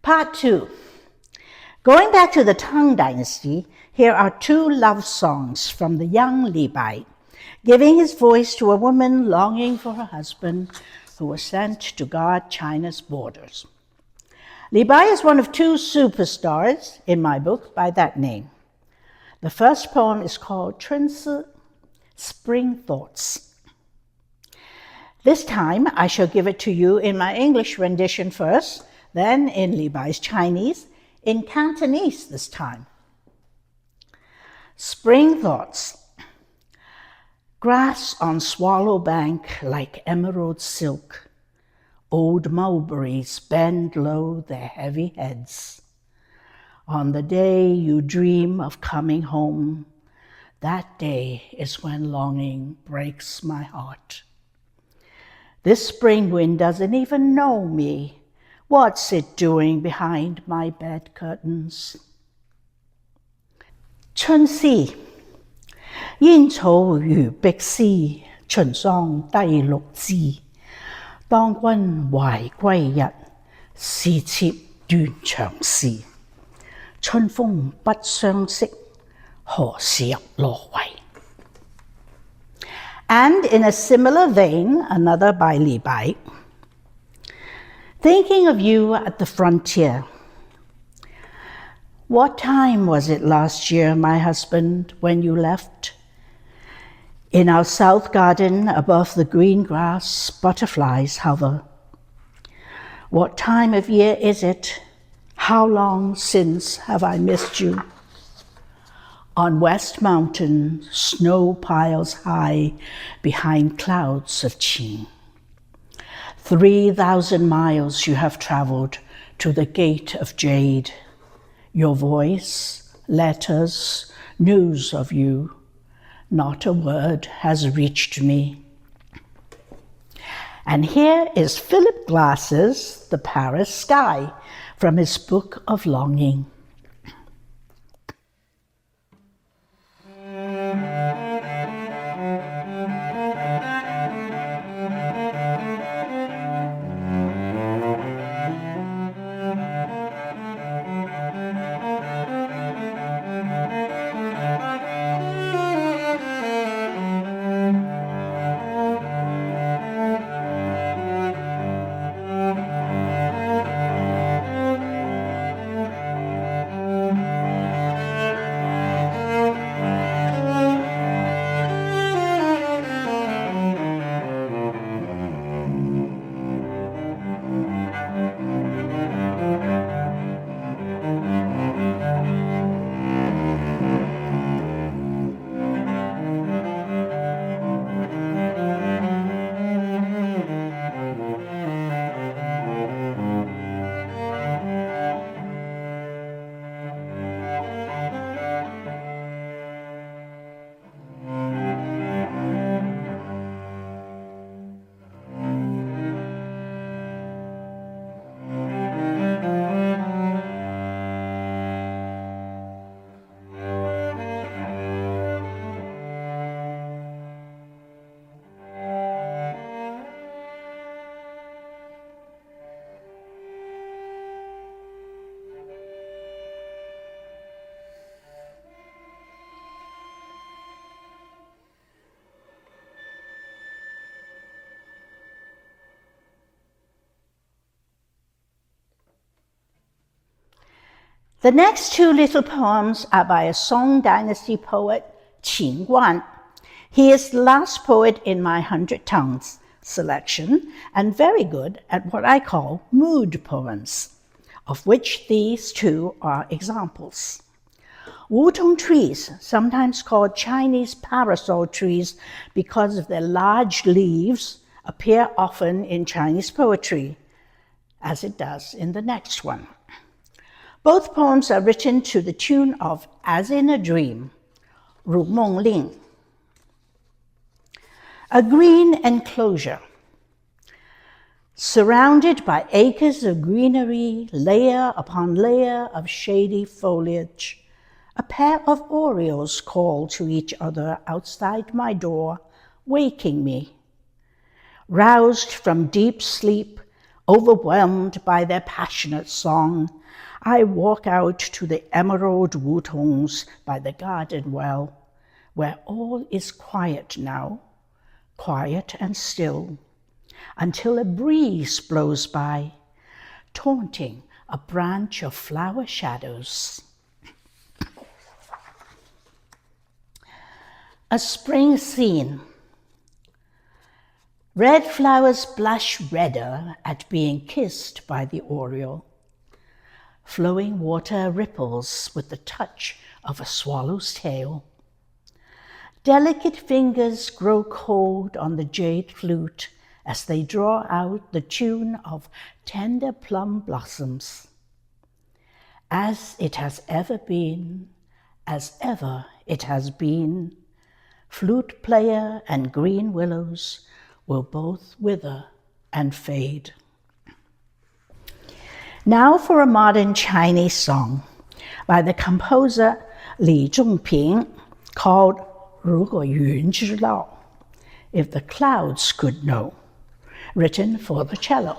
Part 2. Going back to the Tang Dynasty, here are 2 love songs from the young Li Bai, giving his voice to a woman longing for her husband who was sent to guard China's borders. Li Bai is one of 2 superstars in my book by that name. The first poem is called 春思, Spring Thoughts. This time, I shall give it to you in my English rendition first, then in Li Bai's Chinese, in Cantonese this time. Spring Thoughts. Grass on swallow bank like emerald silk. Old mulberries bend low their heavy heads. On the day you dream of coming home, that day is when longing breaks my heart. This spring wind doesn't even know me. What's it doing behind my bed curtains? 春思，煙草如碧絲，秦桑低綠枝。當君懷歸日，是妾斷腸時。春風不相識，何時入羅圍？ And in a similar vein, another by Li Bai. Thinking of you at the frontier. What time was it last year, my husband, when you left? In our south garden, above the green grass, butterflies hover. What time of year is it? How long since have I missed you? On West Mountain, snow piles high behind clouds of Qin. 3,000 miles you have traveled to the gate of jade. Your voice, letters, news of you, not a word has reached me. And here is Philip Glass's The Paris Sky from his Book of Longing. The next 2 little poems are by a Song Dynasty poet, Qin Wan. He is the last poet in my 100 Tongues selection and very good at what I call mood poems, of which these 2 are examples. Wutong trees, sometimes called Chinese parasol trees because of their large leaves, appear often in Chinese poetry, as it does in the next one. Both poems are written to the tune of As in a Dream, 如梦令. A green enclosure. Surrounded by acres of greenery, layer upon layer of shady foliage, a pair of orioles call to each other outside my door, waking me. Roused from deep sleep, Overwhelmed by their passionate song, I walk out to the emerald wutongs by the garden well, where all is quiet now, quiet and still, until a breeze blows by, taunting a branch of flower shadows. A spring scene. Red flowers blush redder at being kissed by the oriole. Flowing water ripples with the touch of a swallow's tail. Delicate fingers grow cold on the jade flute as they draw out the tune of tender plum blossoms. As it has ever been, as ever it has been, flute player and green willows will both wither and fade. Now for a modern Chinese song by the composer Li Zhongping called 如果云知道, If the Clouds Could Know, written for the cello.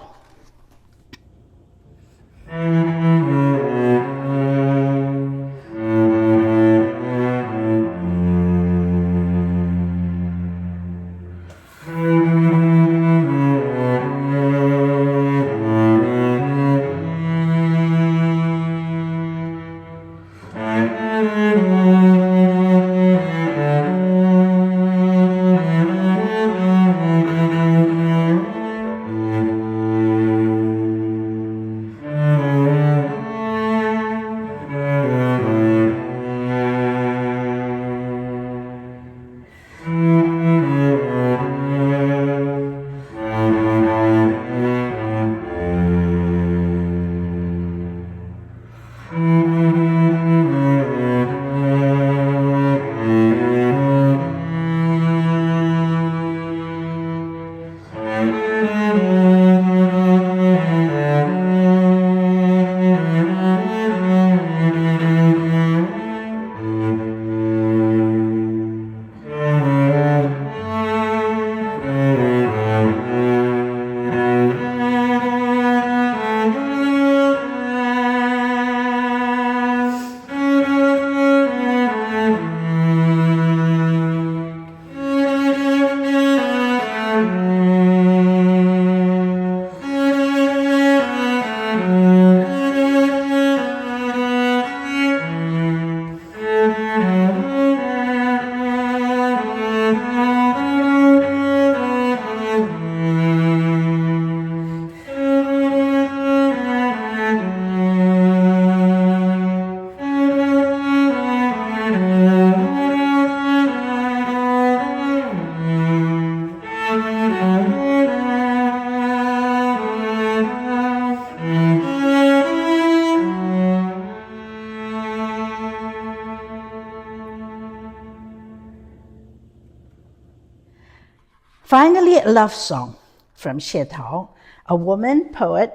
Finally, a love song from Xie Tao, a woman poet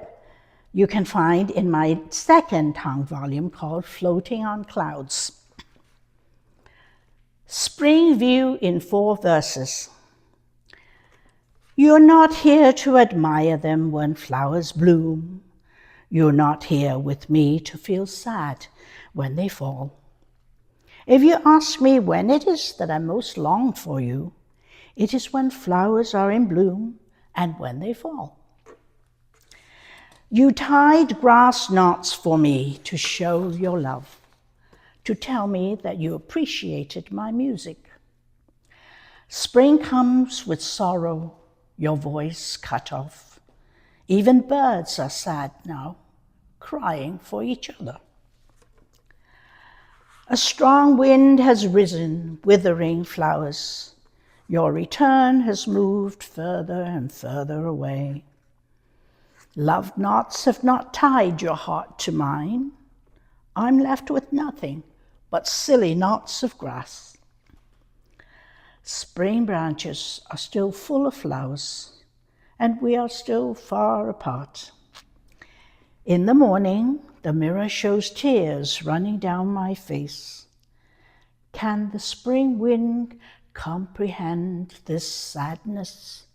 you can find in my second Tang volume called Floating on Clouds. Spring View in 4 verses. You're not here to admire them when flowers bloom. You're not here with me to feel sad when they fall. If you ask me when it is that I most long for you, it is when flowers are in bloom and when they fall. You tied grass knots for me to show your love, to tell me that you appreciated my music. Spring comes with sorrow, your voice cut off. Even birds are sad now, crying for each other. A strong wind has risen, withering flowers. Your return has moved further and further away. Love knots have not tied your heart to mine. I'm left with nothing but silly knots of grass. Spring branches are still full of flowers, and we are still far apart. In the morning, the mirror shows tears running down my face. Can the spring wind comprehend this sadness